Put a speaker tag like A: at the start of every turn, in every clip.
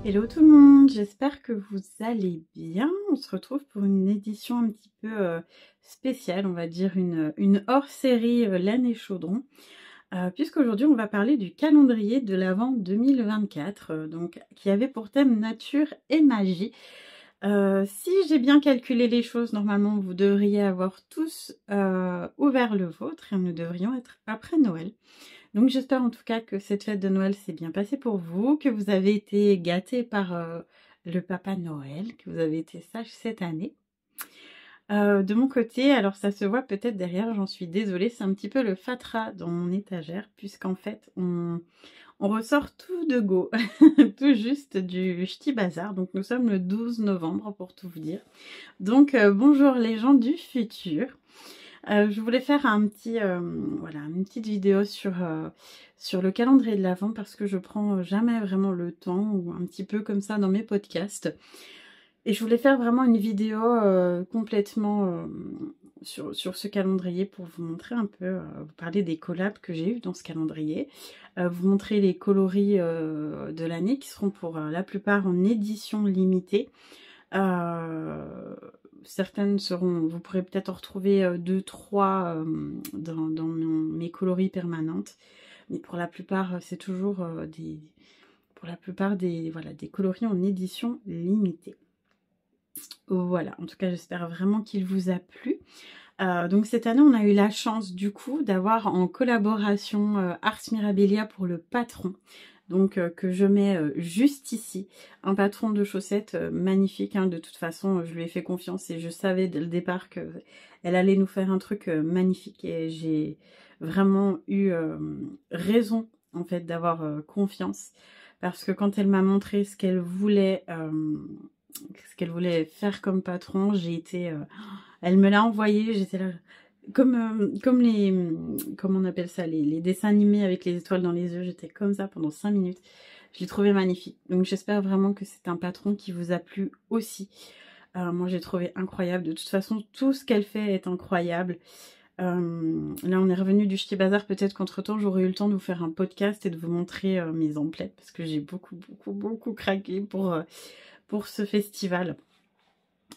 A: Hello tout le monde, j'espère que vous allez bien. On se retrouve pour une édition un petit peu spéciale, on va dire une hors-série laine et chaudron. Puisqu'aujourd'hui on va parler du calendrier de l'Avent 2024, donc qui avait pour thème nature et magie. Si j'ai bien calculé les choses, normalement vous devriez avoir tous ouvert le vôtre et nous devrions être après Noël. Donc j'espère en tout cas que cette fête de Noël s'est bien passée pour vous, que vous avez été gâtés par le Papa Noël, que vous avez été sage cette année. De mon côté, alors ça se voit peut-être derrière, j'en suis désolée, c'est un petit peu le fatras dans mon étagère, puisqu'en fait on ressort tout de go, tout juste du Ch'ti Bazar. Donc nous sommes le 12 novembre pour tout vous dire. Donc bonjour les gens du futur. Je voulais faire voilà, une petite vidéo sur le calendrier de l'Avent parce que je prends jamais vraiment le temps, ou un petit peu comme ça dans mes podcasts. Et je voulais faire vraiment une vidéo complètement sur ce calendrier pour vous montrer un peu, vous parler des collabs que j'ai eu dans ce calendrier, vous montrer les coloris de l'année qui seront pour la plupart en édition limitée. Certaines seront, vous pourrez peut-être en retrouver 2-3 dans mes coloris permanentes, mais pour la plupart c'est toujours voilà, des coloris en édition limitée. Voilà, en tout cas j'espère vraiment qu'il vous a plu. Donc cette année on a eu la chance du coup d'avoir en collaboration Ars Mirabilia pour le patron, donc que je mets juste ici, un patron de chaussettes magnifique, hein. De toute façon je lui ai fait confiance et je savais dès le départ qu'elle allait nous faire un truc magnifique, et j'ai vraiment eu raison en fait d'avoir confiance, parce que quand elle m'a montré ce qu'elle voulait faire comme patron, j'ai été elle me l'a envoyé, j'étais là comme les, comment on appelle ça, les dessins animés avec les étoiles dans les yeux. J'étais comme ça pendant 5 minutes. Je l'ai trouvé magnifique. Donc j'espère vraiment que c'est un patron qui vous a plu aussi. Moi j'ai trouvé incroyable. De toute façon, tout ce qu'elle fait est incroyable. Là on est revenu du Ch'ti Bazar. Peut-être qu'entre temps j'aurais eu le temps de vous faire un podcast et de vous montrer mes emplettes, parce que j'ai beaucoup craqué pour ce festival.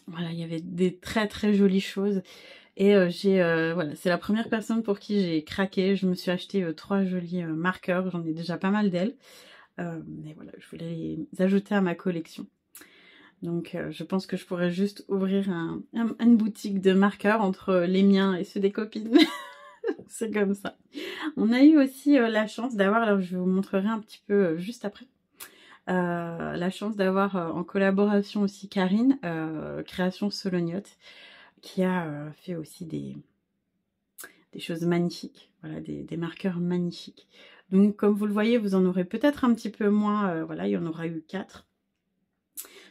A: Voilà, il y avait des très jolies choses. Et voilà, c'est la première personne pour qui j'ai craqué. Je me suis acheté 3 jolis marqueurs. J'en ai déjà pas mal d'elles. Mais voilà, je voulais les ajouter à ma collection. Donc je pense que je pourrais juste ouvrir une boutique de marqueurs entre les miens et ceux des copines. C'est comme ça. On a eu aussi la chance d'avoir, alors je vous montrerai un petit peu juste après, la chance d'avoir en collaboration aussi Karine, Création Solognotte, qui a fait aussi des choses magnifiques, voilà, des marqueurs magnifiques. Donc comme vous le voyez, vous en aurez peut-être un petit peu moins, voilà, il y en aura eu 4.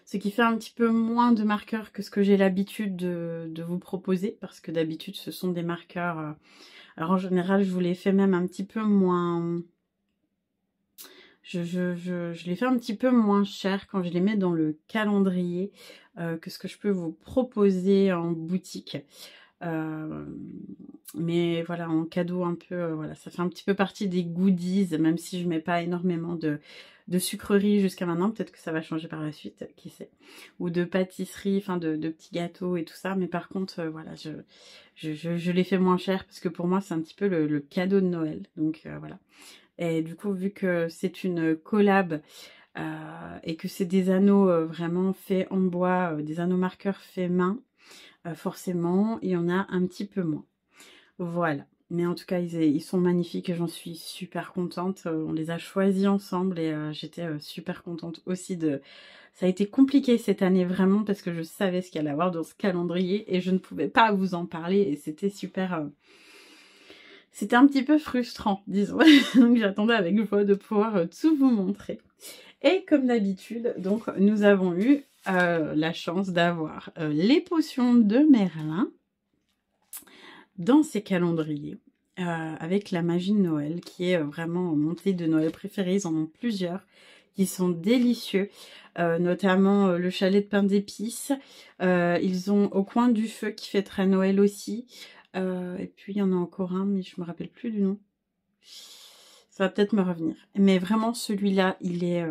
A: Ce qui fait un petit peu moins de marqueurs que ce que j'ai l'habitude de vous proposer, parce que d'habitude ce sont des marqueurs, alors en général je vous les fais même un petit peu moins, je les fais un petit peu moins cher quand je les mets dans le calendrier que ce que je peux vous proposer en boutique. Mais voilà, en cadeau un peu, voilà, ça fait un petit peu partie des goodies, même si je mets pas énormément de sucreries jusqu'à maintenant. Peut-être que ça va changer par la suite, qui sait. Ou de pâtisserie, enfin de petits gâteaux et tout ça. Mais par contre, voilà, je les fais moins cher, parce que pour moi c'est un petit peu le cadeau de Noël. Donc voilà. Et du coup, vu que c'est une collab et que c'est des anneaux vraiment faits en bois, des anneaux marqueurs faits main, forcément il y en a un petit peu moins. Voilà, mais en tout cas ils sont magnifiques et j'en suis super contente. On les a choisis ensemble et j'étais super contente aussi de... Ça a été compliqué cette année vraiment, parce que je savais ce qu'il allait y avoir dans ce calendrier et je ne pouvais pas vous en parler, et c'était super... C'était un petit peu frustrant, disons. Donc j'attendais avec joie de pouvoir tout vous montrer. Et comme d'habitude, donc nous avons eu la chance d'avoir les potions de Merlin dans ces calendriers, avec la magie de Noël, qui est vraiment mon thé de Noël préféré. Ils en ont plusieurs qui sont délicieux, notamment le chalet de pain d'épices. Ils ont au coin du feu qui fait très Noël aussi. Et puis il y en a encore un, mais je me rappelle plus du nom. Ça va peut-être me revenir. Mais vraiment celui-là, il est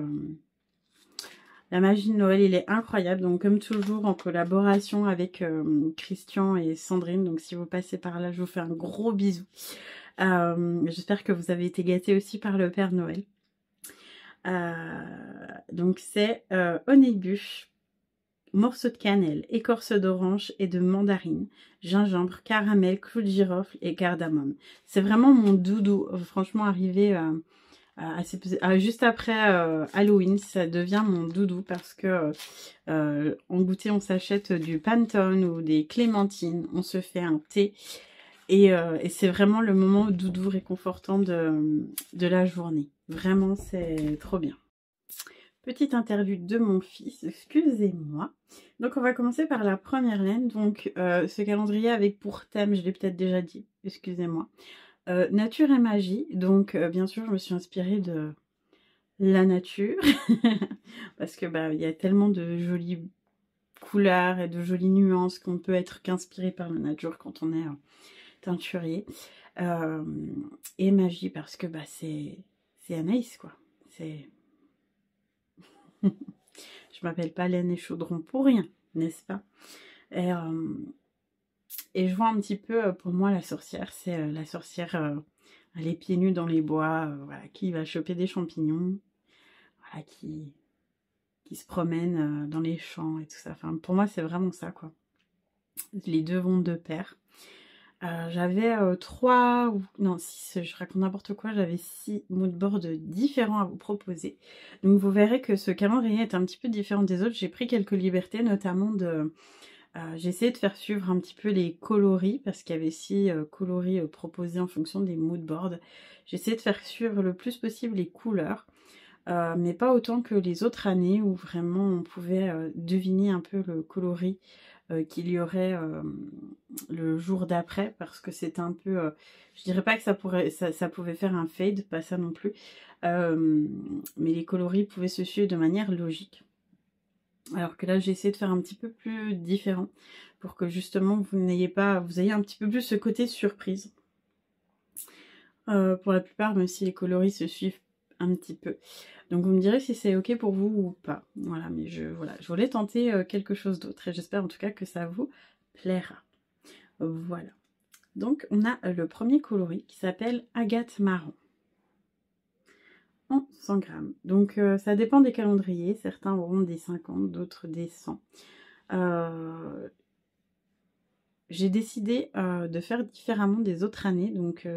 A: La magie de Noël, il est incroyable. Donc comme toujours, en collaboration avec Christian et Sandrine. Donc si vous passez par là, je vous fais un gros bisou. J'espère que vous avez été gâtés aussi par le Père Noël. Donc c'est Honeybush, morceaux de cannelle, écorce d'orange et de mandarine, gingembre, caramel, clou de girofle et cardamome. C'est vraiment mon doudou. Franchement, arrivé juste après Halloween, ça devient mon doudou parce que en goûter, on s'achète du Pantone ou des clémentines, on se fait un thé et c'est vraiment le moment doudou réconfortant de la journée. Vraiment, c'est trop bien. Petite interlude de mon fils, excusez-moi. Donc on va commencer par la première laine. Donc ce calendrier avec pour thème, je l'ai peut-être déjà dit, excusez-moi. Nature et magie. Donc bien sûr je me suis inspirée de la nature. Parce que il y a tellement de jolies couleurs et de jolies nuances qu'on ne peut être qu'inspiré par la nature quand on est teinturier. Et magie parce que c'est Anaïs quoi. C'est... Je m'appelle pas Laine et Chaudron pour rien, n'est-ce pas? Et je vois un petit peu, pour moi, la sorcière, c'est la sorcière, les pieds nus dans les bois, voilà, qui va choper des champignons, voilà, qui se promène dans les champs et tout ça. Enfin, pour moi, c'est vraiment ça, quoi. Les deux vont de pair. J'avais 3 ou non 6, je raconte n'importe quoi, j'avais 6 moodboards différents à vous proposer. Donc vous verrez que ce calendrier est un petit peu différent des autres. J'ai pris quelques libertés, notamment de... j'ai essayé de faire suivre un petit peu les coloris, parce qu'il y avait 6 coloris proposés en fonction des moodboards. J'ai essayé de faire suivre le plus possible les couleurs, mais pas autant que les autres années où vraiment on pouvait deviner un peu le coloris qu'il y aurait le jour d'après, parce que c'était un peu... je dirais pas que ça pouvait faire un fade, pas ça non plus, mais les coloris pouvaient se suivre de manière logique. Alors que là j'ai essayé de faire un petit peu plus différent, pour que justement vous ayez un petit peu plus ce côté surprise. Pour la plupart, même si les coloris se suivent un petit peu. Donc vous me direz si c'est ok pour vous ou pas. Voilà, mais je voulais tenter quelque chose d'autre et j'espère en tout cas que ça vous plaira. Voilà. Donc on a le premier coloris qui s'appelle Agate Marron. En 100 grammes. Donc ça dépend des calendriers. Certains auront des 50, d'autres des 100. J'ai décidé de faire différemment des autres années, donc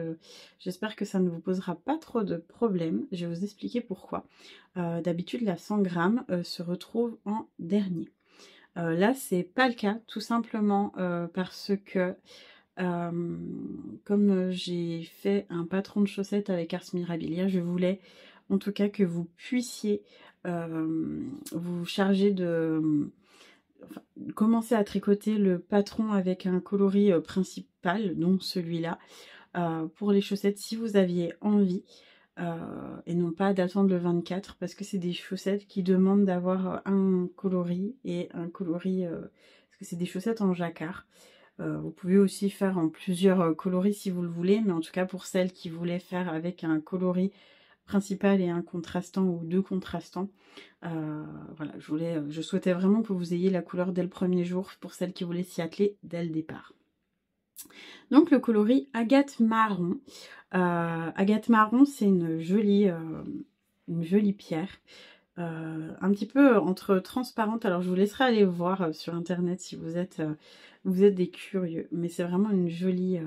A: j'espère que ça ne vous posera pas trop de problèmes. Je vais vous expliquer pourquoi. D'habitude, la 100 grammes se retrouve en dernier. Là, c'est pas le cas, tout simplement parce que comme j'ai fait un patron de chaussettes avec Ars Mirabilia, je voulais en tout cas que vous puissiez vous charger de... commencer à tricoter le patron avec un coloris principal, donc celui-là, pour les chaussettes si vous aviez envie, et non pas d'attendre le 24, parce que c'est des chaussettes qui demandent d'avoir un coloris et un coloris, parce que c'est des chaussettes en jacquard. Vous pouvez aussi faire en plusieurs coloris si vous le voulez, mais en tout cas pour celles qui voulaient faire avec un coloris principal et un contrastant ou 2 contrastants, voilà, je souhaitais vraiment que vous ayez la couleur dès le premier jour pour celles qui voulaient s'y atteler dès le départ. Donc le coloris Agate Marron. Agate Marron, c'est une jolie pierre. Un petit peu entre transparente. Alors je vous laisserai aller voir sur internet si vous êtes des curieux. Mais c'est vraiment une jolie...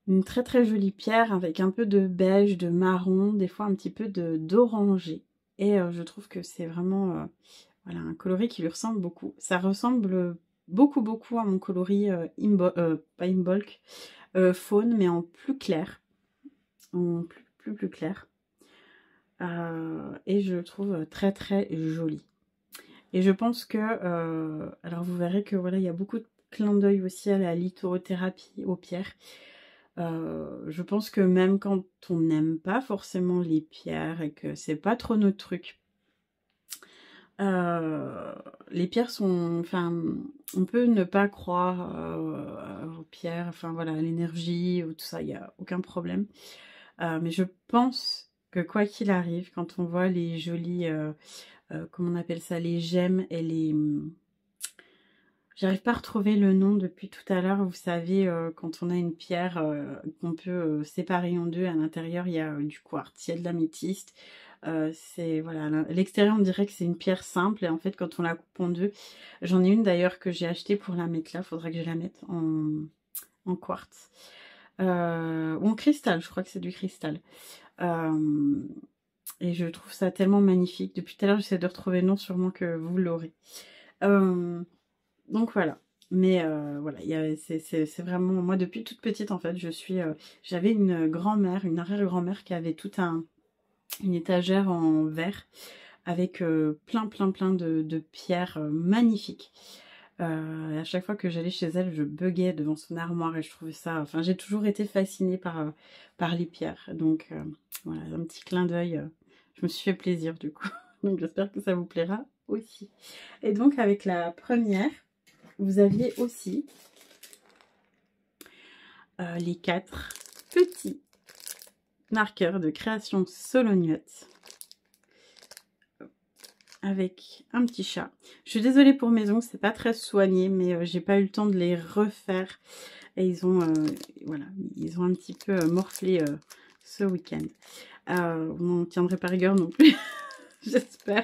A: une très très jolie pierre avec un peu de beige, de marron, des fois un petit peu d'orangé. Et je trouve que c'est vraiment voilà, un coloris qui lui ressemble beaucoup. Ça ressemble beaucoup à mon coloris pas Imbolc, faune, mais en plus clair. En plus clair. Et je le trouve très très joli. Et je pense que, alors vous verrez que voilà, il y a beaucoup de clins d'œil aussi à la lithothérapie aux pierres. Je pense que même quand on n'aime pas forcément les pierres et que c'est pas trop notre truc, les pierres sont... Enfin, on peut ne pas croire aux pierres, enfin voilà, à l'énergie ou tout ça, il n'y a aucun problème. Mais je pense que quoi qu'il arrive, quand on voit les jolis, comment on appelle ça, les gemmes et les... J'arrive pas à retrouver le nom depuis tout à l'heure. Vous savez, quand on a une pierre qu'on peut séparer en deux, à l'intérieur, il y a du quartz, il y a de l'améthyste. C'est voilà, l'extérieur, on dirait que c'est une pierre simple. Et en fait, quand on la coupe en deux, j'en ai une d'ailleurs que j'ai achetée pour la mettre là. Faudrait que je la mette en quartz. Ou en cristal, je crois que c'est du cristal. Et je trouve ça tellement magnifique. Depuis tout à l'heure, j'essaie de retrouver le nom, sûrement que vous l'aurez. Donc voilà. Mais voilà, c'est vraiment... Moi, depuis toute petite, en fait, j'avais une grand-mère, une arrière-grand-mère qui avait toute une étagère en verre avec plein de pierres magnifiques. À chaque fois que j'allais chez elle, je buguais devant son armoire et je trouvais ça... Enfin, j'ai toujours été fascinée par les pierres. Donc voilà, un petit clin d'œil. Je me suis fait plaisir du coup. Donc j'espère que ça vous plaira aussi. Et donc avec la première... Vous aviez aussi les 4 petits marqueurs de création Solognotte avec un petit chat. Je suis désolée pour mes ongles, c'est pas très soigné, mais j'ai pas eu le temps de les refaire. Et ils ont, voilà, ils ont un petit peu morflé ce week-end. Vous n'en tiendrez pas rigueur non plus, j'espère.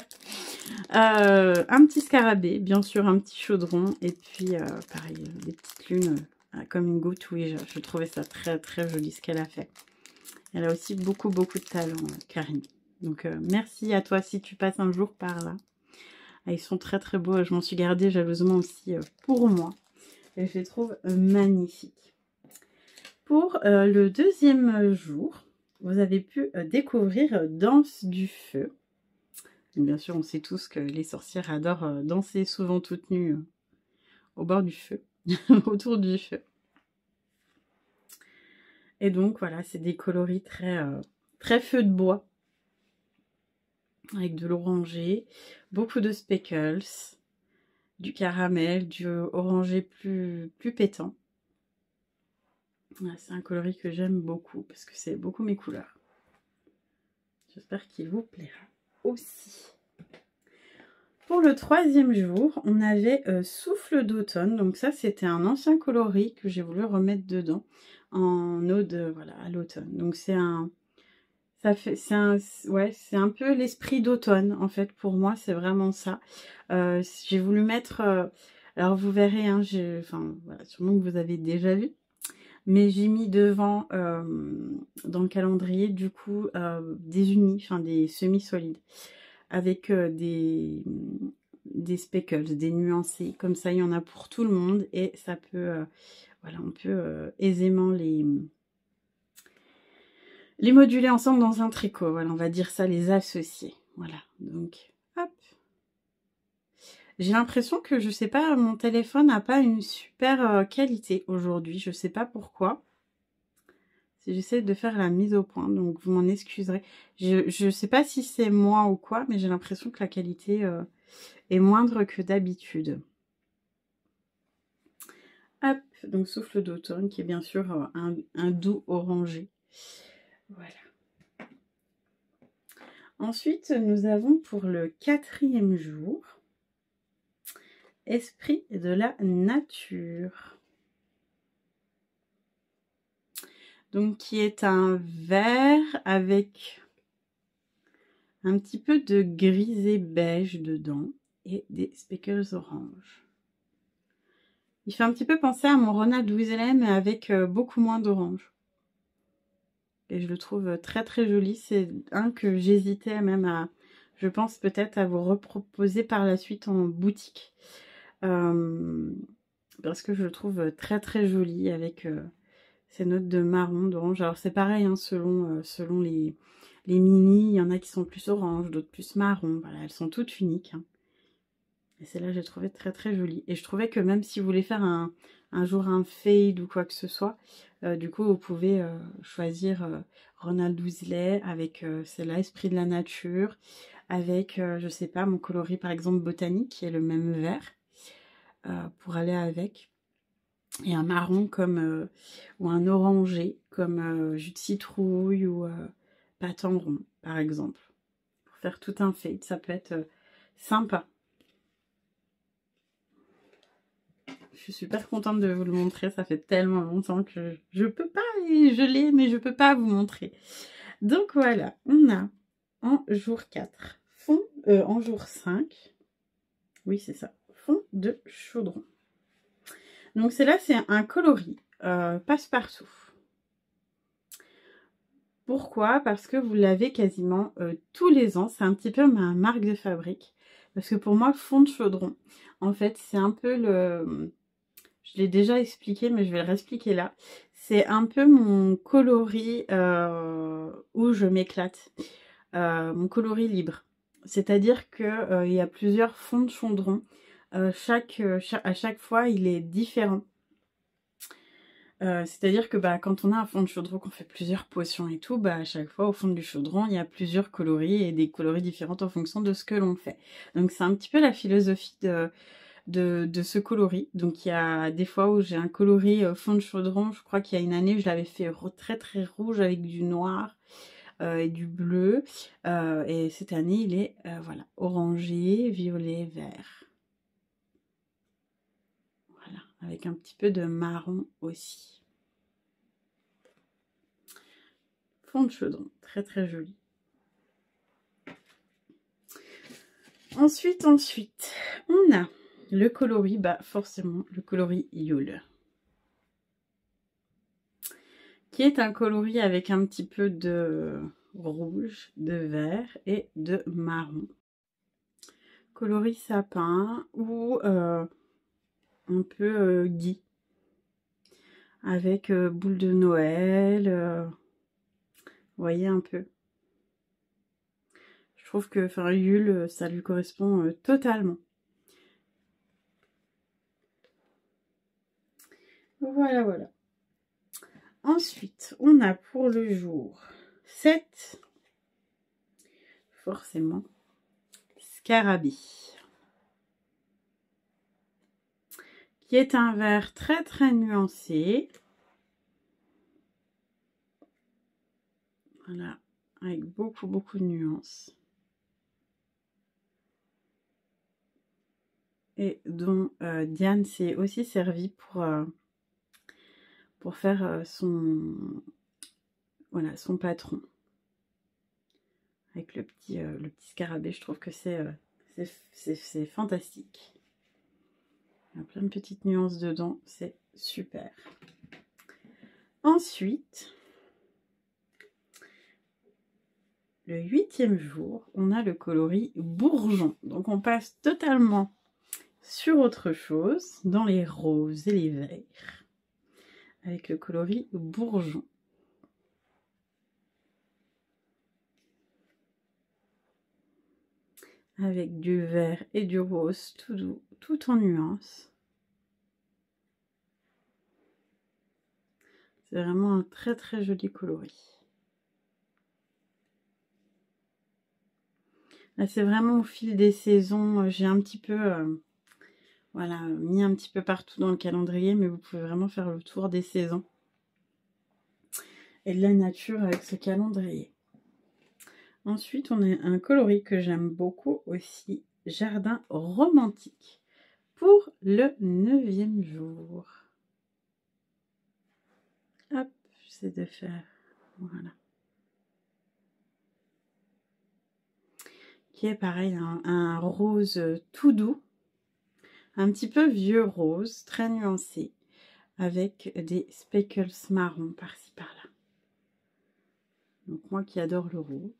A: Un petit scarabée, bien sûr, un petit chaudron, et puis pareil, des petites lunes comme une goutte. Oui, je trouvais ça très joli ce qu'elle a fait. Elle a aussi beaucoup de talent, Karine. Donc merci à toi si tu passes un jour par là. Ils sont très beaux, je m'en suis gardée jalousement aussi pour moi. Et je les trouve magnifiques. Pour le deuxième jour, vous avez pu découvrir Danse du Feu. Bien sûr, on sait tous que les sorcières adorent danser, souvent toutes nues au bord du feu, autour du feu. Et donc, voilà, c'est des coloris très feu de bois, avec de l'orangé, beaucoup de speckles, du caramel, du orangé plus pétant. Voilà, c'est un coloris que j'aime beaucoup, parce que c'est beaucoup mes couleurs. J'espère qu'il vous plaira aussi. Pour le troisième jour, on avait Souffle d'automne. Donc ça, c'était un ancien coloris que j'ai voulu remettre dedans en ode, voilà, à l'automne. Donc c'est un peu l'esprit d'automne en fait. Pour moi, c'est vraiment ça. J'ai voulu mettre, alors vous verrez, hein, enfin voilà, sûrement que vous avez déjà vu. Mais j'ai mis devant dans le calendrier du coup des unis, enfin des semi-solides avec des speckles, des nuancés. Comme ça, il y en a pour tout le monde et ça peut, voilà, on peut aisément les moduler ensemble dans un tricot. Voilà, on va dire ça, les associer. Voilà, donc hop. J'ai l'impression que, je sais pas, mon téléphone n'a pas une super qualité aujourd'hui. Je sais pas pourquoi. J'essaie de faire la mise au point, donc vous m'en excuserez. Je sais pas si c'est moi ou quoi, mais j'ai l'impression que la qualité est moindre que d'habitude. Hop, donc Souffle d'automne, qui est bien sûr un doux orangé. Voilà. Ensuite, nous avons pour le 4e jour, Esprit de la nature. Donc, qui est un vert avec un petit peu de grisé beige dedans et des speckles orange. Il fait un petit peu penser à mon Ronald Weasley, mais avec beaucoup moins d'orange. Et je le trouve très joli. C'est un que j'hésitais même à, je pense peut-être à vous reproposer par la suite en boutique. Parce que je le trouve très joli avec ces notes de marron, d'orange. Alors c'est pareil, hein, selon les mini, il y en a qui sont plus orange, d'autres plus marron. Voilà, elles sont toutes uniques. Hein. Et celle-là, j'ai trouvé très jolie. Et je trouvais que même si vous voulez faire un jour un fade ou quoi que ce soit, du coup, vous pouvez choisir Ronald Weasley avec celle-là, Esprit de la nature, avec, je sais pas, mon coloris par exemple botanique, qui est le même vert, pour aller avec. Et un marron comme, ou un orangé, comme jus de citrouille ou pâte en rond, par exemple. Pour faire tout un fade, ça peut être sympa. Je suis super contente de vous le montrer. Ça fait tellement longtemps que je peux pas, et je l'ai, mais je peux pas vous montrer. Donc voilà, on a en jour 4, en jour 5, oui c'est ça, fond de chaudron. Donc c'est là, c'est un coloris passe-partout. Pourquoi? Parce que vous l'avez quasiment tous les ans. C'est un petit peu ma marque de fabrique. Parce que pour moi, fond de chaudron, en fait, c'est un peu le... Je l'ai déjà expliqué, mais je vais le réexpliquer là. C'est un peu mon coloris où je m'éclate. Mon coloris libre. C'est-à-dire que il y a plusieurs fonds de chaudron. À chaque fois, il est différent. C'est-à-dire que quand on a un fond de chaudron, qu'on fait plusieurs potions et tout, à chaque fois au fond du chaudron, il y a plusieurs coloris et des coloris différents en fonction de ce que l'on fait. Donc c'est un petit peu la philosophie de ce coloris. Donc il y a des fois où j'ai un coloris fond de chaudron. Je crois qu'il y a une année, je l'avais fait très très rouge avec du noir et du bleu. Et cette année, il est voilà, orangé, violet, vert. Voilà, avec un petit peu de marron aussi. Fond de chaudron, très très joli. Ensuite, on a le coloris, forcément le coloris Yule, qui est un coloris avec un petit peu de rouge, de vert et de marron. Coloris sapin ou un peu gris, avec boule de Noël, vous voyez un peu. Je trouve que Yule, ça lui correspond totalement. Voilà, voilà. Ensuite, on a pour le jour 7, forcément, Scarabée, qui est un vert très très nuancé. Voilà, avec beaucoup de nuances. Et dont Diane s'est aussi servie pour faire son patron. Avec le petit scarabée, je trouve que c'est fantastique. Il y a plein de petites nuances dedans, c'est super. Ensuite, le 8e jour, on a le coloris bourgeon. Donc on passe totalement sur autre chose, dans les roses et les verts, avec le coloris bourgeon. Avec du vert et du rose tout doux, tout en nuances. C'est vraiment un très très joli coloris. Là, c'est vraiment au fil des saisons. J'ai un petit peu, voilà, mis un petit peu partout dans le calendrier, mais vous pouvez vraiment faire le tour des saisons et de la nature avec ce calendrier. Ensuite, on a un coloris que j'aime beaucoup aussi, Jardin romantique, pour le 9e jour. Hop, j'essaie de faire, voilà. Qui est pareil, un rose tout doux, un petit peu vieux rose, très nuancé, avec des speckles marron par-ci par-là. Donc moi qui adore le rose.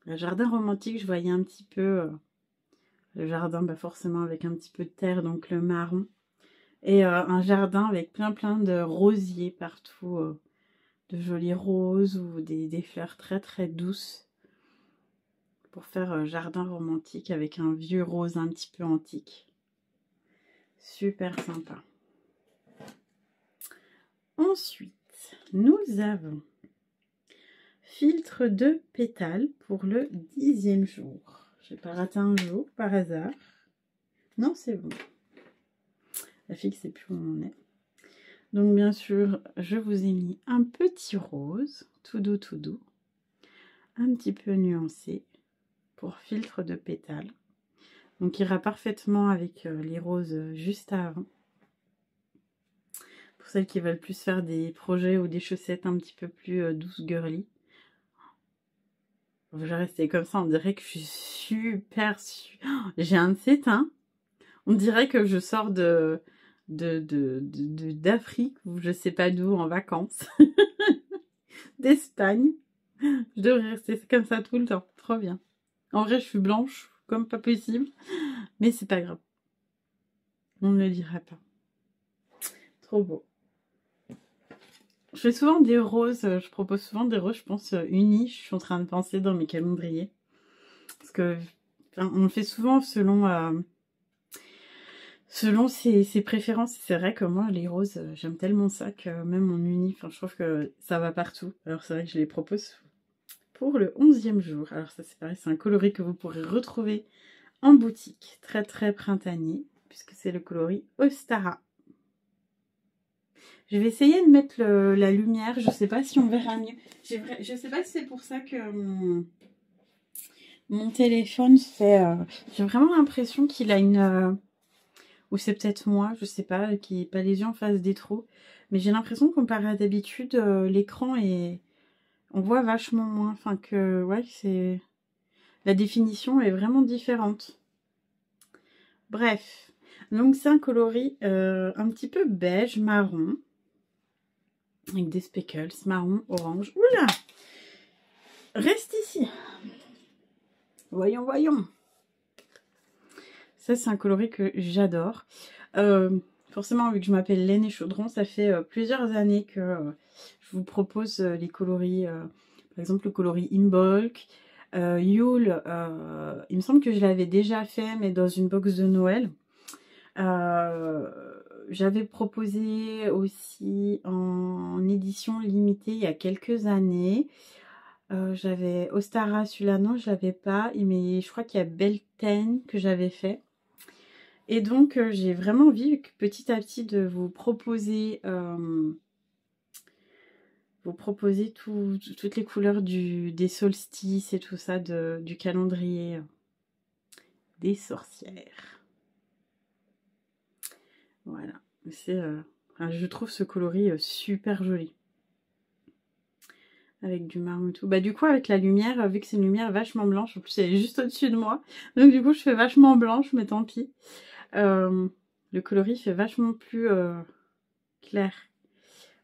A: Le jardin romantique, je voyais un petit peu le jardin, forcément avec un petit peu de terre, donc le marron. Et un jardin avec plein de rosiers partout, de jolis roses ou des fleurs très très douces. Pour faire jardin romantique avec un vieux rose un petit peu antique. Super sympa. Ensuite, nous avons filtre de pétales pour le 10e jour. Je n'ai pas raté un jour par hasard. Non, c'est bon. La fixe, c'est plus où on est. Donc bien sûr, je vous ai mis un petit rose, tout doux, un petit peu nuancé pour filtre de pétales. Donc il ira parfaitement avec les roses juste avant. Pour celles qui veulent plus faire des projets ou des chaussettes un petit peu plus douces girly. Je vais rester comme ça, on dirait que je suis super... J'ai un de ces teints. On dirait que je sors d'Afrique ou je sais pas d'où en vacances. D'Espagne. Je devrais rester comme ça tout le temps. Trop bien. En vrai, je suis blanche comme pas possible. Mais c'est pas grave. On ne le dira pas. Trop beau. Je fais souvent des roses. Je propose souvent des roses, je pense, unies. Je suis en train de penser dans mes calendriers. Parce que enfin, on le fait souvent selon ses préférences. C'est vrai que moi, les roses, j'aime tellement ça que même en uni, enfin, je trouve que ça va partout. Alors c'est vrai que je les propose pour le 11e jour. Alors ça c'est pareil, c'est un coloris que vous pourrez retrouver en boutique. Très très printanier, puisque c'est le coloris Ostara. Je vais essayer de mettre la lumière, je sais pas si on verra mieux. Je sais pas si c'est pour ça que mon téléphone fait... J'ai vraiment l'impression qu'il a une... ou c'est peut-être moi, je sais pas, qui pas les yeux en face des trous. Mais j'ai l'impression qu'on comparé à d'habitude, l'écran est... On voit vachement moins. Enfin que, ouais, c'est... La définition est vraiment différente. Bref. Donc c'est un coloris un petit peu beige, marron. Avec des speckles, marron, orange. Oula! Reste ici. Voyons, voyons. Ça, c'est un coloris que j'adore. Forcément, vu que je m'appelle Laine Chaudron, ça fait plusieurs années que je vous propose les coloris. Par exemple, le coloris Imbolc. Yule, il me semble que je l'avais déjà fait, mais dans une box de Noël. J'avais proposé aussi en édition limitée il y a quelques années. J'avais Ostara, celui-là non, je l'avais pas, mais je crois qu'il y a Belten que j'avais fait. Et donc j'ai vraiment envie petit à petit de vous proposer toutes les couleurs des solstices et tout ça du calendrier des sorcières. Voilà, c'est je trouve ce coloris super joli. Avec du marron et tout. Bah du coup avec la lumière, vu que c'est une lumière vachement blanche, en plus elle est juste au-dessus de moi. Donc du coup je fais vachement blanche, mais tant pis. Le coloris fait vachement plus clair.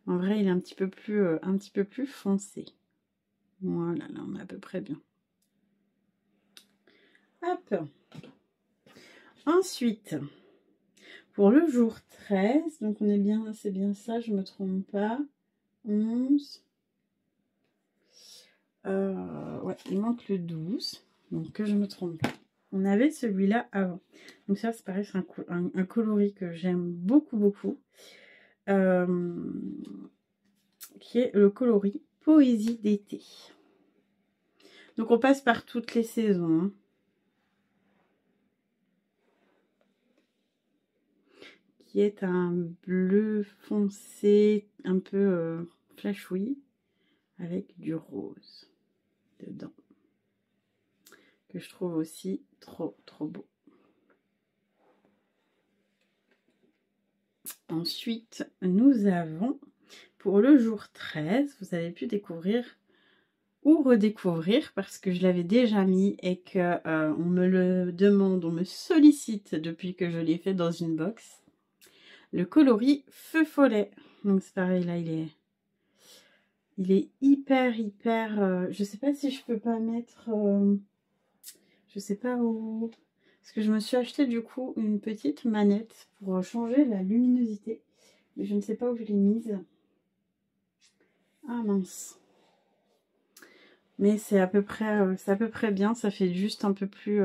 A: En vrai il est un petit peu plus foncé. Voilà, là on est à peu près bien. Hop. Ensuite, pour le jour 13, donc on est bien, c'est bien ça, je me trompe pas. 11. Ouais, il manque le 12. Donc que je me trompe pas. On avait celui-là avant. Donc ça, c'est pareil, c'est un coloris que j'aime beaucoup. Qui est le coloris Poésie d'été. Donc on passe par toutes les saisons. Hein. Qui est un bleu foncé, un peu flashouille, avec du rose dedans. Que je trouve aussi trop beau. Ensuite, nous avons, pour le jour 13, vous avez pu découvrir ou redécouvrir, parce que je l'avais déjà mis et que on me le demande, on me sollicite depuis que je l'ai fait dans une box, le coloris Feu Follet. Donc c'est pareil, là il est hyper, je sais pas si je peux pas mettre, je sais pas où... Parce que je me suis acheté du coup une petite manette pour changer la luminosité. Mais je ne sais pas où je l'ai mise. Ah mince. Mais c'est à peu près bien. Ça fait juste un peu plus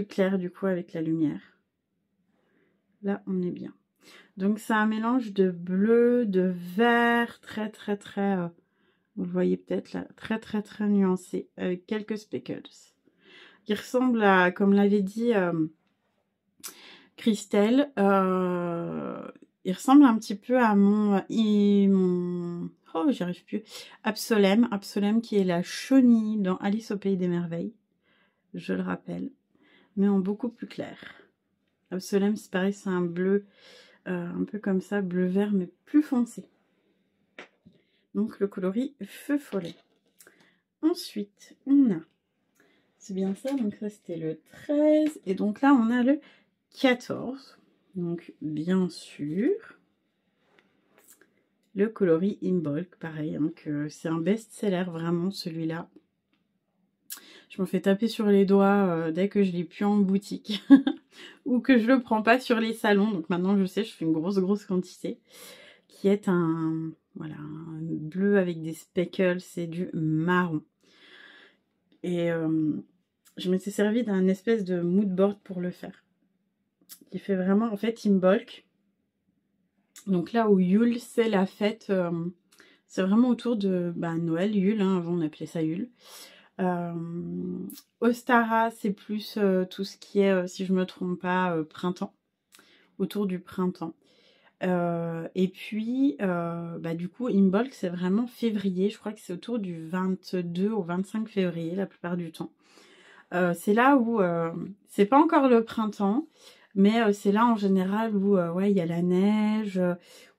A: clair du coup avec la lumière. Là, on est bien. Donc c'est un mélange de bleu, de vert, très vous le voyez peut-être là, très nuancé, avec quelques speckles. Qui ressemble à, comme l'avait dit Christelle, il ressemble un petit peu à oh, j'y arrive plus. Absolem. Absolem qui est la chenille dans Alice au Pays des Merveilles. Je le rappelle. Mais en beaucoup plus clair. Absolem, c'est pareil, c'est un bleu un peu comme ça, bleu-vert, mais plus foncé. Donc le coloris Feu Follet. Ensuite, on a, c'est bien ça, donc ça c'était le 13, et donc là on a le 14. Donc bien sûr, le coloris Imbolc, pareil, donc c'est un best-seller vraiment celui-là. Je me fais taper sur les doigts dès que je l'ai plus en boutique ou que je le prends pas sur les salons. Donc maintenant je sais, je fais une grosse quantité qui est un, voilà, un bleu avec des speckles, c'est du marron. Et je m'étais servi d'un espèce de mood board pour le faire. Qui fait vraiment, en fait, Imbolc. Donc là où Yule, c'est la fête, c'est vraiment autour de Noël, Yule, hein, avant on appelait ça Yule. Ostara, c'est plus tout ce qui est, si je me trompe pas, printemps, autour du printemps. Et puis, du coup, Imbolc, c'est vraiment février. Je crois que c'est autour du 22 au 25 février, la plupart du temps. C'est là où, c'est pas encore le printemps, mais c'est là en général où, ouais, il y a la neige,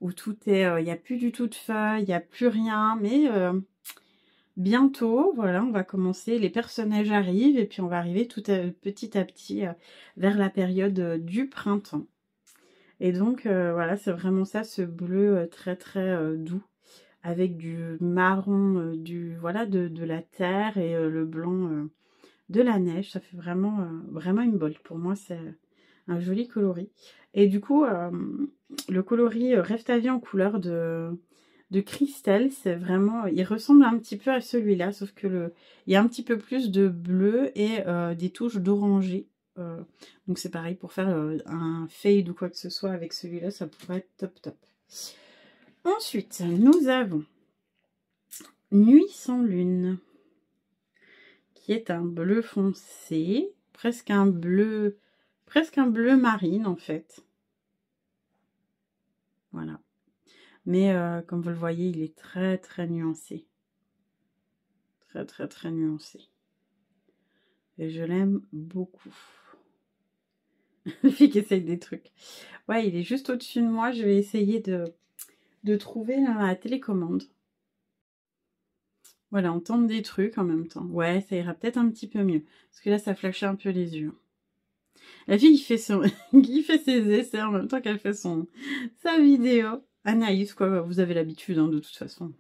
A: où tout est, il n'y a plus du tout de feuilles, il n'y a plus rien, mais bientôt, voilà, on va commencer, les personnages arrivent, et puis on va arriver petit à petit vers la période du printemps. Et donc, voilà, c'est vraiment ça, ce bleu très doux, avec du marron, voilà, de la terre et le blanc de la neige. Ça fait vraiment, vraiment Imbolc. Pour moi, c'est un joli coloris. Et du coup, le coloris Rêve ta vie en couleur de Christelle, c'est vraiment, il ressemble un petit peu à celui-là, sauf que il y a un petit peu plus de bleu et des touches d'orangé. Donc c'est pareil, pour faire un fade ou quoi que ce soit avec celui-là, ça pourrait être top. Ensuite, nous avons Nuit sans lune, qui est un bleu foncé, presque un bleu marine en fait. Voilà. Mais comme vous le voyez, il est très nuancé. Très nuancé. Et je l'aime beaucoup. La fille qui essaye des trucs. Ouais, il est juste au-dessus de moi. Je vais essayer de trouver la télécommande. Voilà, on tente des trucs en même temps. Ouais, ça ira peut-être un petit peu mieux. Parce que là, ça flashait un peu les yeux. La fille qui fait, qui fait ses essais en même temps qu'elle fait sa vidéo. Anaïs, quoi, vous avez l'habitude, hein, de toute façon.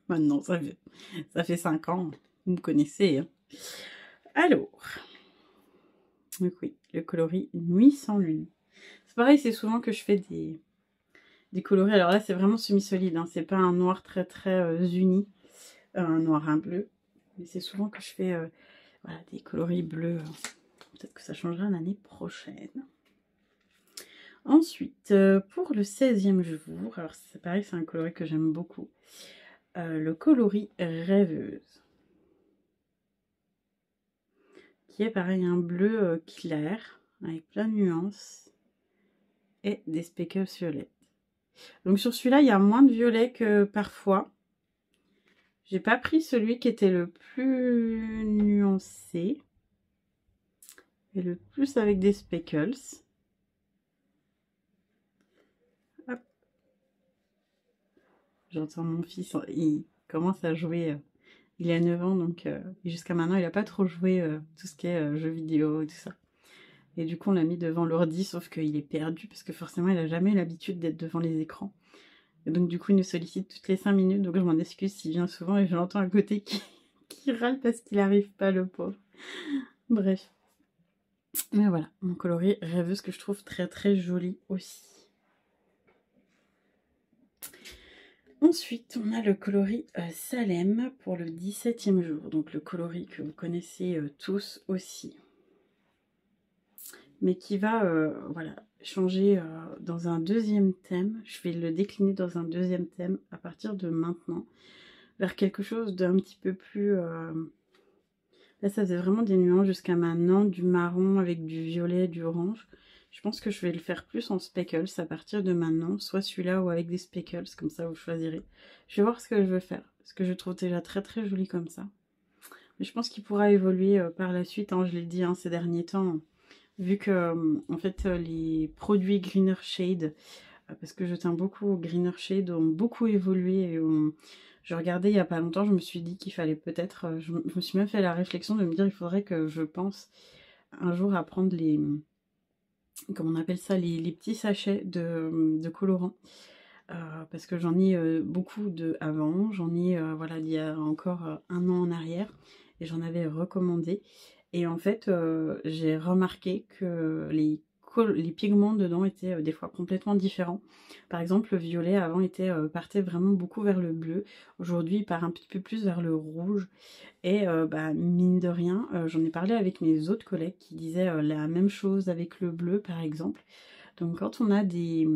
A: Maintenant, ça fait 5 ans. Vous me connaissez. Hein. Alors, donc oui, le coloris Nuit sans lune. C'est pareil, c'est souvent que je fais des coloris. Alors là, c'est vraiment semi-solide. Hein. C'est pas un noir très uni. Un noir, un bleu. Mais c'est souvent que je fais voilà, des coloris bleus. Peut-être que ça changera l'année prochaine. Ensuite, pour le 16e jour, alors c'est pareil, c'est un coloris que j'aime beaucoup. Le coloris Rêveuse. Qui est pareil, un bleu clair, avec plein de nuances. Et des speckles violettes. Donc sur celui-là, il y a moins de violet que parfois. J'ai pas pris celui qui était le plus nuancé. Et le plus avec des speckles. Hop. J'entends mon fils, il commence à jouer. Il a 9 ans, donc jusqu'à maintenant, il n'a pas trop joué tout ce qui est jeux vidéo et tout ça. Et du coup, on l'a mis devant l'ordi, sauf qu'il est perdu, parce que forcément, il n'a jamais l'habitude d'être devant les écrans. Et donc, du coup, il nous sollicite toutes les 5 minutes, donc je m'en excuse s'il vient souvent, et je l'entends à côté qui râle parce qu'il n'arrive pas, le pauvre. Bref. Mais voilà, mon coloris Rêveuse que je trouve très joli aussi. Ensuite, on a le coloris Salem pour le 17e jour. Donc le coloris que vous connaissez tous aussi. Mais qui va voilà, changer dans un deuxième thème. Je vais le décliner dans un deuxième thème à partir de maintenant. Vers quelque chose d'un petit peu plus... Là, ça faisait vraiment des nuances jusqu'à maintenant. Du marron avec du violet, du orange. Je pense que je vais le faire plus en speckles à partir de maintenant, soit celui-là ou avec des speckles, comme ça vous choisirez. Je vais voir ce que je veux faire, parce que je trouve déjà très très joli comme ça. Mais je pense qu'il pourra évoluer par la suite, hein, je l'ai dit ces derniers temps, vu que en fait les produits Greener Shade, parce que je tiens beaucoup au Greener Shade, ont beaucoup évolué et je regardais il y a pas longtemps, je me suis dit qu'il fallait peut-être, je me suis même fait la réflexion de me dire il faudrait que je pense un jour à prendre les, comment on appelle ça, les petits sachets de colorants. Parce que j'en ai beaucoup avant, j'en ai voilà, il y a encore un an en arrière, et j'en avais recommandé. Et en fait, j'ai remarqué que les pigments dedans étaient des fois complètement différents. Par exemple, le violet avant partait vraiment beaucoup vers le bleu. Aujourd'hui, il part un petit peu plus vers le rouge. Et bah, mine de rien, j'en ai parlé avec mes autres collègues qui disaient la même chose avec le bleu, par exemple. Donc quand on a des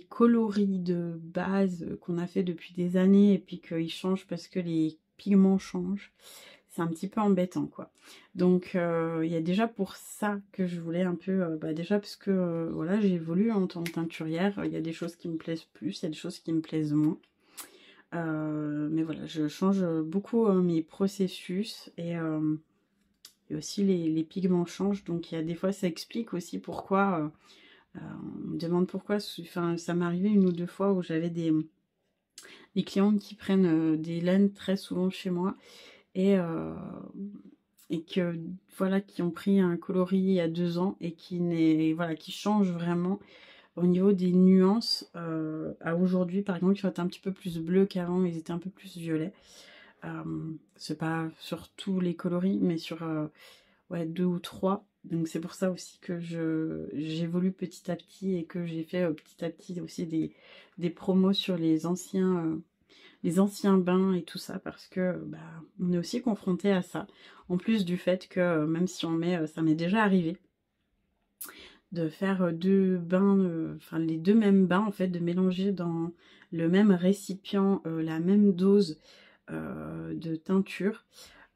A: coloris de base qu'on a fait depuis des années et puis qu'ils changent parce que les pigments changent, c'est un petit peu embêtant quoi. Donc il y a déjà pour ça que je voulais un peu, bah, déjà parce que voilà, j'ai évolué en tant que teinturière, il y a des choses qui me plaisent plus, il y a des choses qui me plaisent moins. Mais voilà, je change beaucoup mes processus et aussi les pigments changent, donc il y a des fois ça explique aussi pourquoi on me demande pourquoi, enfin ça m'est arrivé une ou deux fois où j'avais des clientes qui prennent des laines très souvent chez moi et que voilà, qui ont pris un coloris il y a 2 ans et qui changent vraiment au niveau des nuances à aujourd'hui. Par exemple, ils sont un petit peu plus bleus qu'avant, ils étaient un peu plus violets. C'est pas sur tous les coloris, mais sur ouais, 2 ou 3. Donc c'est pour ça aussi que j'évolue petit à petit et que j'ai fait petit à petit aussi des promos sur les anciens bains et tout ça, parce que bah, on est aussi confronté à ça. En plus du fait que même si on met, ça m'est déjà arrivé de faire 2 bains, enfin les 2 mêmes bains en fait, de mélanger dans le même récipient la même dose de teinture,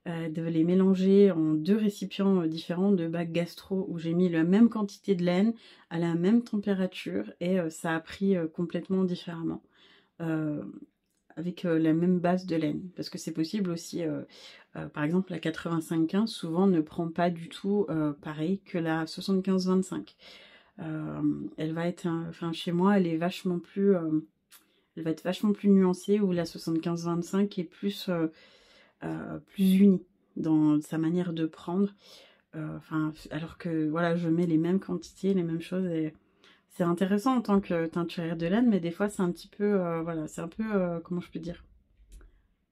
A: de les mélanger en 2 récipients différents de bacs gastro où j'ai mis la même quantité de laine à la même température et ça a pris complètement différemment. Avec la même base de laine, parce que c'est possible aussi, par exemple la 85-15 souvent ne prend pas du tout pareil que la 75-25. Elle va être, enfin chez moi elle est vachement plus, elle va être vachement plus nuancée, ou la 75-25 est plus unie dans sa manière de prendre. Enfin, alors que voilà, je mets les mêmes quantités, les mêmes choses, et c'est intéressant en tant que teinturière de laine, mais des fois c'est un petit peu, voilà, c'est un peu, comment je peux dire,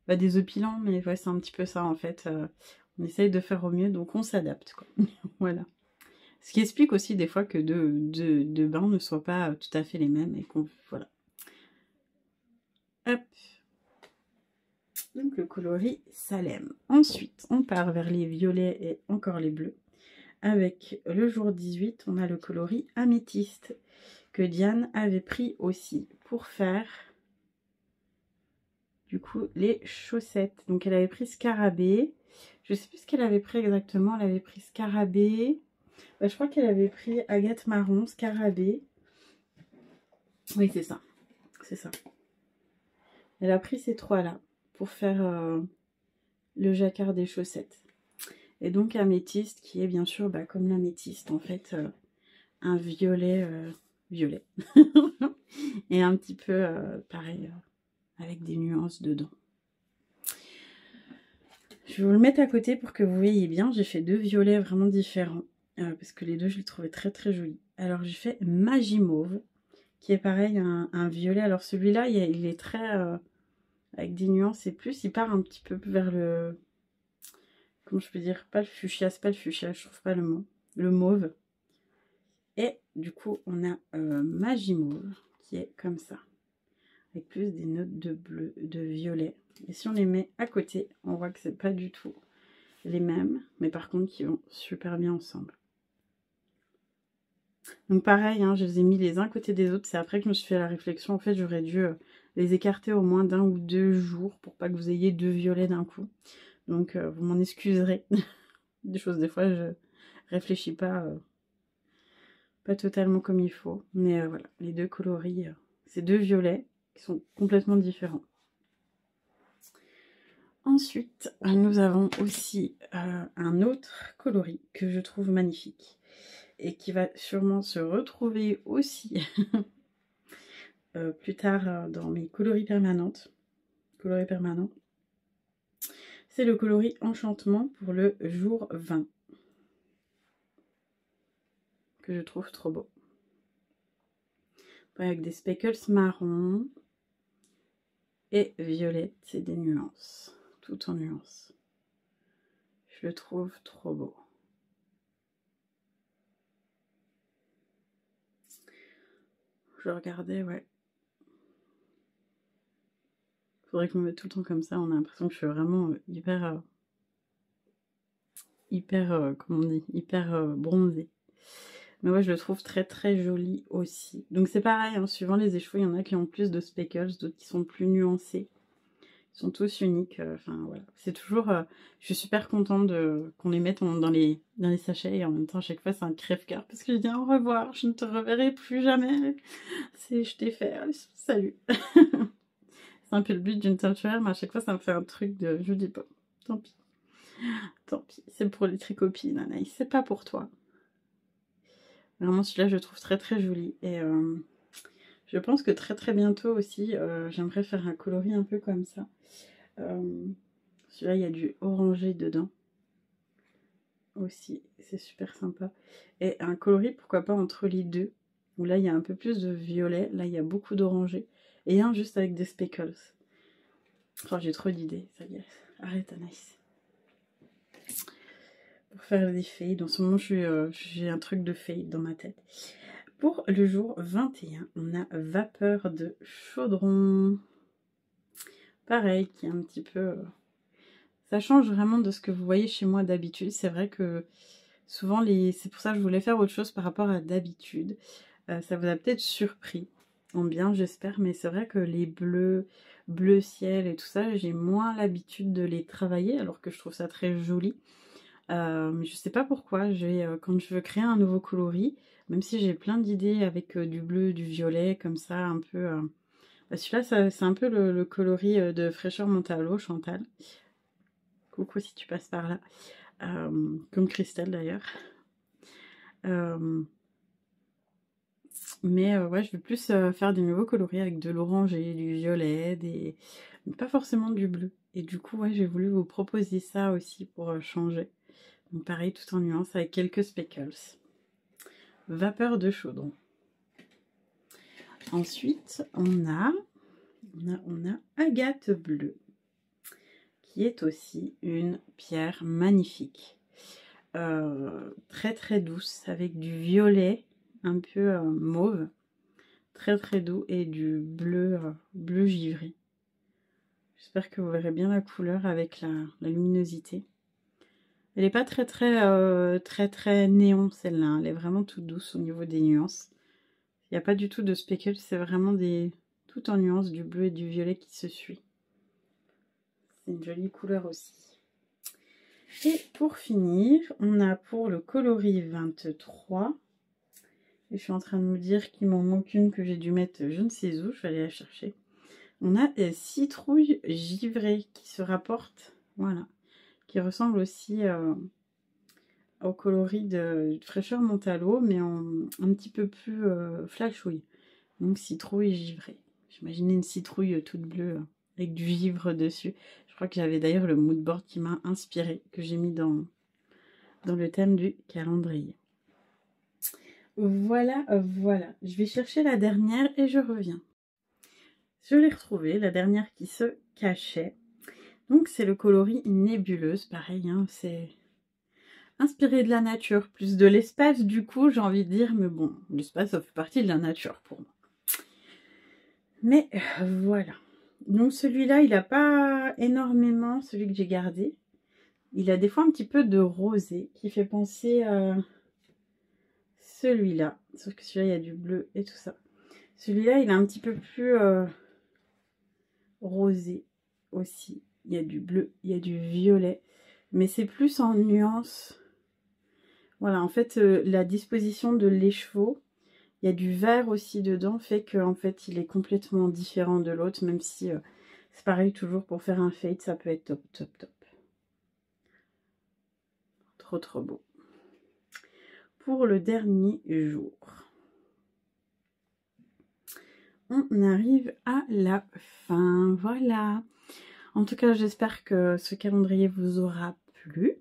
A: pas désopilant, mais ouais, c'est un petit peu ça en fait. On essaye de faire au mieux, donc on s'adapte quoi. Voilà. Ce qui explique aussi des fois que deux bains ne soient pas tout à fait les mêmes et qu'on, voilà. Hop. Donc le coloris Salem. Ensuite, on part vers les violets et encore les bleus. Avec le jour 18, on a le coloris Améthyste que Diane avait pris aussi pour faire du coup les chaussettes. Donc elle avait pris Scarabée. Je sais plus ce qu'elle avait pris exactement. Elle avait pris Scarabée. Bah, je crois qu'elle avait pris Agate Marron, Scarabée. Oui, c'est ça. C'est ça. Elle a pris ces trois-là pour faire le jacquard des chaussettes. Et donc améthyste qui est bien sûr, bah, comme l'améthyste en fait, un violet violet. Et un petit peu pareil, avec des nuances dedans. Je vais vous le mettre à côté pour que vous voyez bien. J'ai fait 2 violets vraiment différents. Parce que les deux, je les trouvais très très jolis. Alors j'ai fait Magie Mauve, qui est pareil, un violet. Alors celui-là, il est très... avec des nuances et plus. Il part un petit peu vers le... Comment je peux dire? Pas le fuchsia, c'est pas le fuchsia, je trouve pas le mot. Le mauve. Et du coup, on a Magie Mauve, qui est comme ça. Avec plus des notes de bleu, de violet. Et si on les met à côté, on voit que c'est pas du tout les mêmes, mais par contre qui vont super bien ensemble. Donc pareil, hein, je les ai mis les uns à côté des autres. C'est après que je me suis fait la réflexion. En fait, j'aurais dû les écarter au moins d'1 ou 2 jours pour pas que vous ayez 2 violets d'un coup. Donc vous m'en excuserez. Des choses, des fois, je réfléchis pas Pas totalement comme il faut. Mais voilà, les deux coloris, c'est deux violets qui sont complètement différents. Ensuite, nous avons aussi un autre coloris que je trouve magnifique et qui va sûrement se retrouver aussi plus tard dans mes coloris permanents. C'est le coloris Enchantement pour le jour 20 que je trouve trop beau. Avec des speckles marron et violette, c'est des nuances, tout en nuances. Je le trouve trop beau. Je regardais, ouais. Faudrait que je me mette tout le temps comme ça, on a l'impression que je suis vraiment comment on dit, hyper bronzée. Mais ouais, je le trouve très très joli aussi. Donc c'est pareil, hein, suivant les écheveaux, il y en a qui ont plus de speckles, d'autres qui sont plus nuancés. Ils sont tous uniques, enfin voilà. C'est toujours, je suis super contente qu'on les mette dans les sachets, et en même temps à chaque fois c'est un crève-cœur parce que je dis au revoir, je ne te reverrai plus jamais. Je t'ai fait, salut. C'est un peu le but d'une teinturière, mais à chaque fois ça me fait un truc de, je dis pas, tant pis. Tant pis, c'est pour les tricopines, Anaïs, c'est pas pour toi. Vraiment celui-là je le trouve très très joli, et je pense que très très bientôt aussi j'aimerais faire un coloris un peu comme ça. Celui-là il y a du orangé dedans aussi, c'est super sympa. Et un coloris pourquoi pas entre les deux, où là il y a un peu plus de violet, là il y a beaucoup d'orangé, et un juste avec des speckles. Oh, j'ai trop d'idées, ça y est, arrête Anaïs. Pour faire des fades, en ce moment j'ai un truc de fade dans ma tête. Pour le jour 21, on a Vapeur de Chaudron. Pareil, qui est un petit peu... Ça change vraiment de ce que vous voyez chez moi d'habitude. C'est vrai que souvent, c'est pour ça que je voulais faire autre chose par rapport à d'habitude. Ça vous a peut-être surpris, en bien j'espère, mais c'est vrai que les bleus, bleu ciel et tout ça, j'ai moins l'habitude de les travailler, alors que je trouve ça très joli. Mais je sais pas pourquoi, quand je veux créer un nouveau coloris, même si j'ai plein d'idées avec du bleu, du violet, comme ça, un peu... celui-là, c'est un peu le coloris de fraîcheur mentale eau, Chantal. Coucou si tu passes par là. Comme Christelle d'ailleurs. Mais ouais, je vais plus faire des nouveaux coloris avec de l'orangé, du violet, pas forcément du bleu. Et du coup, ouais, j'ai voulu vous proposer ça aussi pour changer. Donc pareil, tout en nuance avec quelques speckles. Vapeur de chaudron. Ensuite, on a Agate bleue, qui est aussi une pierre magnifique. Très très douce, avec du violet un peu mauve, très très doux, et du bleu, bleu givré. J'espère que vous verrez bien la couleur avec la luminosité. Elle n'est pas très néon celle-là, hein. Elle est vraiment toute douce au niveau des nuances. Il n'y a pas du tout de speckle, c'est vraiment tout en nuances, du bleu et du violet qui se suit. C'est une jolie couleur aussi. Et pour finir, on a pour le coloris 23. Et je suis en train de me dire qu'il m'en manque une que j'ai dû mettre je ne sais où, je vais aller la chercher. On a Citrouille givrée qui se rapporte, voilà, qui ressemble aussi au coloris de fraîcheur Montalo, mais un petit peu plus flashouille. Donc citrouille givrée. J'imaginais une citrouille toute bleue avec du givre dessus. Je crois que j'avais d'ailleurs le mood board qui m'a inspiré, que j'ai mis dans le thème du calendrier. Voilà, voilà. Je vais chercher la dernière et je reviens. Je l'ai retrouvée, la dernière qui se cachait. Donc c'est le coloris nébuleuse, pareil, hein, c'est inspiré de la nature, plus de l'espace du coup, j'ai envie de dire, mais bon, l'espace ça fait partie de la nature pour moi. Mais voilà. Donc celui-là, il n'a pas énormément, celui que j'ai gardé. Il a des fois un petit peu de rosé qui fait penser à celui-là. Sauf que celui-là, il y a du bleu et tout ça. Celui-là, il est un petit peu plus rosé aussi. Il y a du bleu, il y a du violet. Mais c'est plus en nuance Voilà, en fait, la disposition de l'écheveau, il y a du vert aussi dedans, fait qu'en fait, il est complètement différent de l'autre, même si c'est pareil, toujours pour faire un fade, ça peut être top, top, top. Trop, trop beau. Pour le dernier jour, on arrive à la fin, voilà. En tout cas, j'espère que ce calendrier vous aura plu.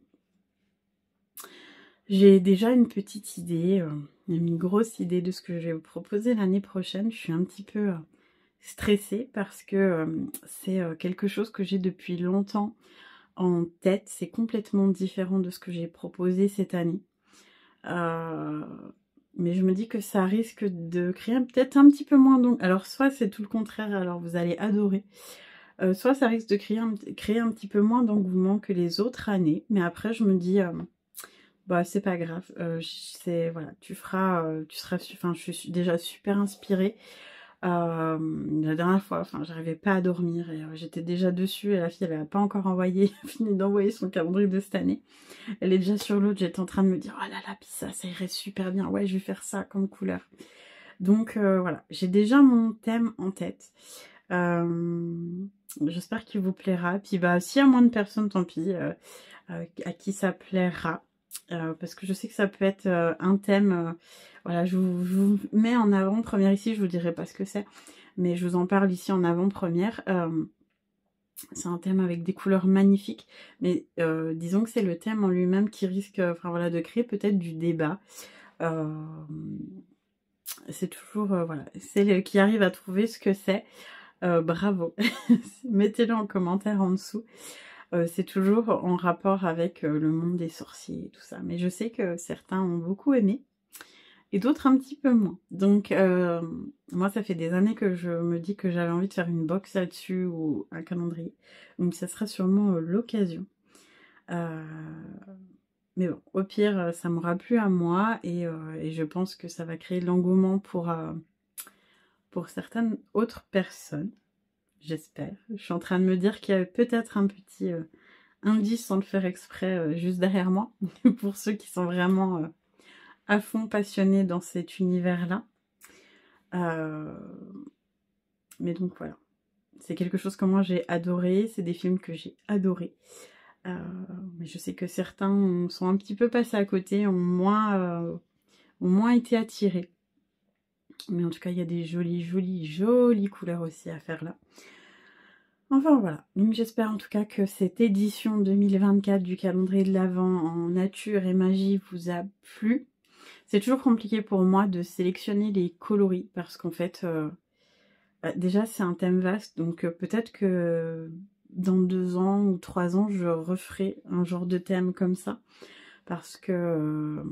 A: J'ai déjà une petite idée, une grosse idée de ce que je vais vous proposer l'année prochaine. Je suis un petit peu stressée parce que c'est quelque chose que j'ai depuis longtemps en tête. C'est complètement différent de ce que j'ai proposé cette année. Mais je me dis que ça risque de créer peut-être un petit peu moins d'engouement. Alors soit c'est tout le contraire, alors vous allez adorer. Soit ça risque de créer un petit peu moins d'engouement que les autres années. Mais après je me dis, bah c'est pas grave. Voilà, tu seras, enfin je suis déjà super inspirée. La dernière fois, enfin j'arrivais pas à dormir et j'étais déjà dessus et la fille elle a pas encore fini d'envoyer son calendrier de cette année. Elle est déjà sur l'autre, j'étais en train de me dire oh là là, puis ça irait super bien, ouais je vais faire ça comme couleur. Donc voilà, j'ai déjà mon thème en tête. J'espère qu'il vous plaira. Puis bah s'il y a moins de personnes, tant pis, à qui ça plaira. Parce que je sais que ça peut être un thème. Voilà, je vous mets en avant-première ici, je vous dirai pas ce que c'est, mais je vous en parle ici en avant-première. C'est un thème avec des couleurs magnifiques, mais disons que c'est le thème en lui-même qui risque enfin, voilà, de créer peut-être du débat. C'est toujours, voilà, c'est qui arrive à trouver ce que c'est. Bravo, mettez-le en commentaire en dessous. C'est toujours en rapport avec le monde des sorciers et tout ça. Mais je sais que certains ont beaucoup aimé et d'autres un petit peu moins. Donc moi ça fait des années que je me dis que j'avais envie de faire une box là-dessus ou un calendrier. Donc ça sera sûrement l'occasion. Mais bon, au pire, ça m'aura plu à moi et je pense que ça va créer de l'engouement pour certaines autres personnes. J'espère. Je suis en train de me dire qu'il y a peut-être un petit indice sans le faire exprès juste derrière moi. Pour ceux qui sont vraiment à fond passionnés dans cet univers-là. Mais donc voilà. C'est quelque chose que moi j'ai adoré. C'est des films que j'ai adorés. Mais je sais que certains sont un petit peu passés à côté, ont moins été attirés. Mais en tout cas, il y a des jolies, jolies, jolies couleurs aussi à faire là. Enfin voilà, donc j'espère en tout cas que cette édition 2024 du calendrier de l'Avent en nature et magie vous a plu. C'est toujours compliqué pour moi de sélectionner les coloris parce qu'en fait, déjà c'est un thème vaste, donc peut-être que dans 2 ans ou 3 ans, je referai un genre de thème comme ça. Parce que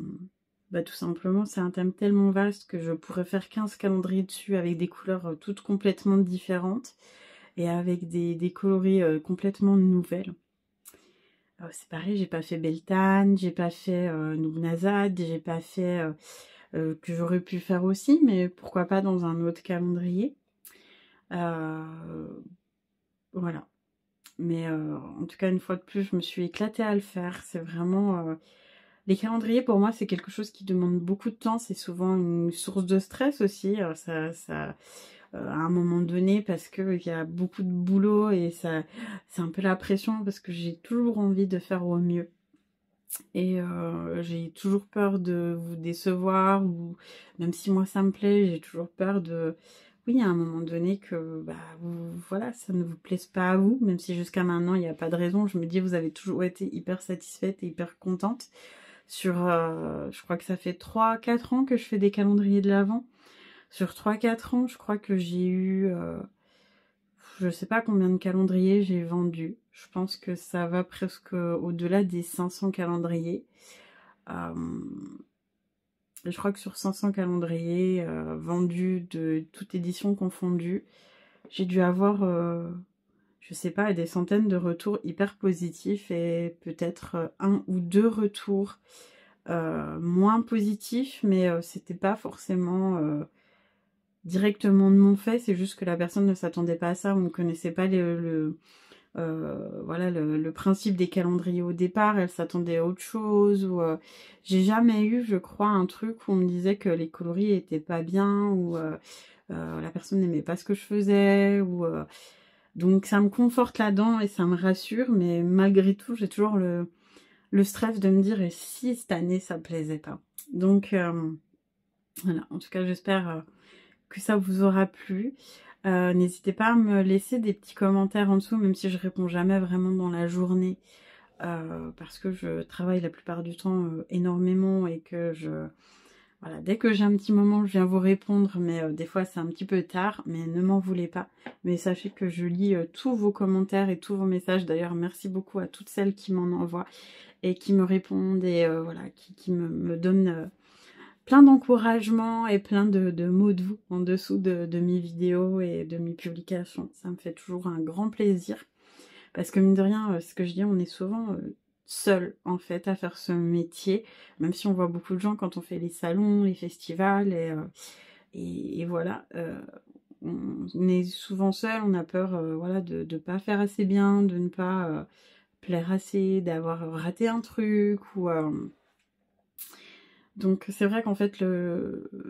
A: tout simplement, c'est un thème tellement vaste que je pourrais faire 15 calendriers dessus avec des couleurs toutes complètement différentes. Et avec des coloris complètement nouvelles. C'est pareil, j'ai pas fait Beltane, j'ai pas fait Nougnazad, j'ai pas fait que j'aurais pu faire aussi, mais pourquoi pas dans un autre calendrier. Voilà. Mais en tout cas, une fois de plus, je me suis éclatée à le faire. C'est vraiment... Les calendriers, pour moi, c'est quelque chose qui demande beaucoup de temps. C'est souvent une source de stress aussi. À un moment donné, parce qu'il y a beaucoup de boulot et ça, c'est un peu la pression parce que j'ai toujours envie de faire au mieux. Et j'ai toujours peur de vous décevoir, ou même si moi ça me plaît, j'ai toujours peur de... Oui, à un moment donné que voilà, ça ne vous plaise pas à vous, même si jusqu'à maintenant il n'y a pas de raison. Je me dis, vous avez toujours été hyper satisfaite et hyper contente. Je crois que ça fait 3-4 ans que je fais des calendriers de l'Avent. Sur 3-4 ans, je crois que j'ai eu... je sais pas combien de calendriers j'ai vendu. Je pense que ça va presque au-delà des 500 calendriers. Je crois que sur 500 calendriers vendus de toute édition confondue, j'ai dû avoir, je sais pas, des centaines de retours hyper positifs et peut-être 1 ou 2 retours moins positifs, mais c'était pas forcément directement de mon fait, c'est juste que la personne ne s'attendait pas à ça, on ne connaissait pas voilà, le principe des calendriers au départ, elle s'attendait à autre chose, ou j'ai jamais eu, je crois, un truc où on me disait que les coloris étaient pas bien, ou la personne n'aimait pas ce que je faisais, ou donc ça me conforte là-dedans et ça me rassure, mais malgré tout, j'ai toujours le stress de me dire, et si cette année ça plaisait pas. Donc voilà, en tout cas j'espère que ça vous aura plu. N'hésitez pas à me laisser des petits commentaires en dessous, même si je réponds jamais vraiment dans la journée, parce que je travaille la plupart du temps énormément et que voilà, dès que j'ai un petit moment, je viens vous répondre, mais des fois c'est un petit peu tard, mais ne m'en voulez pas. Mais sachez que je lis tous vos commentaires et tous vos messages. D'ailleurs, merci beaucoup à toutes celles qui m'en envoient et qui me répondent et voilà, qui me donnent plein d'encouragement et plein de mots de vous en dessous de mes vidéos et de mes publications. Ça me fait toujours un grand plaisir. Parce que mine de rien, ce que je dis, on est souvent seul en fait à faire ce métier. Même si on voit beaucoup de gens quand on fait les salons, les festivals et voilà. On est souvent seul, on a peur voilà, de ne pas faire assez bien, de ne pas plaire assez, d'avoir raté un truc ou... Donc c'est vrai qu'en fait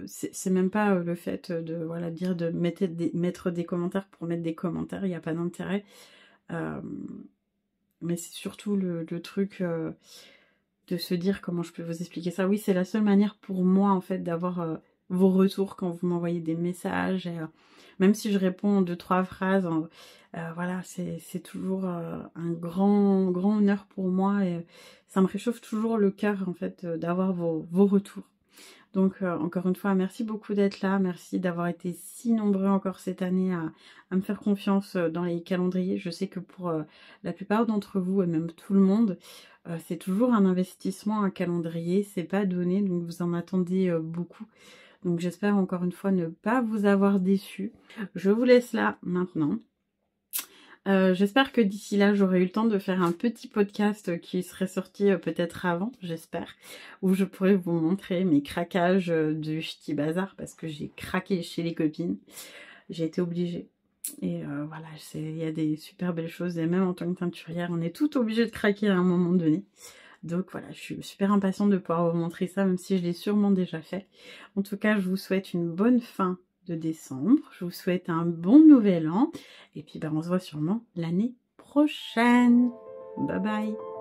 A: c'est même pas le fait de voilà dire de mettre des commentaires pour mettre des commentaires, il n'y a pas d'intérêt. Mais c'est surtout le truc de se dire, comment je peux vous expliquer ça. Oui, c'est la seule manière pour moi en fait d'avoir vos retours quand vous m'envoyez des messages. Et, même si je réponds en 2-3 phrases, voilà, c'est toujours un grand honneur pour moi et ça me réchauffe toujours le cœur en fait d'avoir vos retours. Donc encore une fois, merci beaucoup d'être là, merci d'avoir été si nombreux encore cette année à me faire confiance dans les calendriers. Je sais que pour la plupart d'entre vous et même tout le monde, c'est toujours un investissement, un calendrier, c'est pas donné, donc vous en attendez beaucoup. Donc j'espère encore une fois ne pas vous avoir déçu. Je vous laisse là maintenant. J'espère que d'ici là, j'aurai eu le temps de faire un petit podcast qui serait sorti peut-être avant, j'espère, où je pourrais vous montrer mes craquages du Ch'ti Bazar, parce que j'ai craqué chez les copines. J'ai été obligée. Et voilà, il y a des super belles choses, et même en tant que teinturière, on est tout obligé de craquer à un moment donné. Donc voilà, je suis super impatiente de pouvoir vous montrer ça, même si je l'ai sûrement déjà fait. En tout cas, je vous souhaite une bonne fin de décembre. Je vous souhaite un bon nouvel an. Et puis, ben, on se voit sûrement l'année prochaine. Bye bye.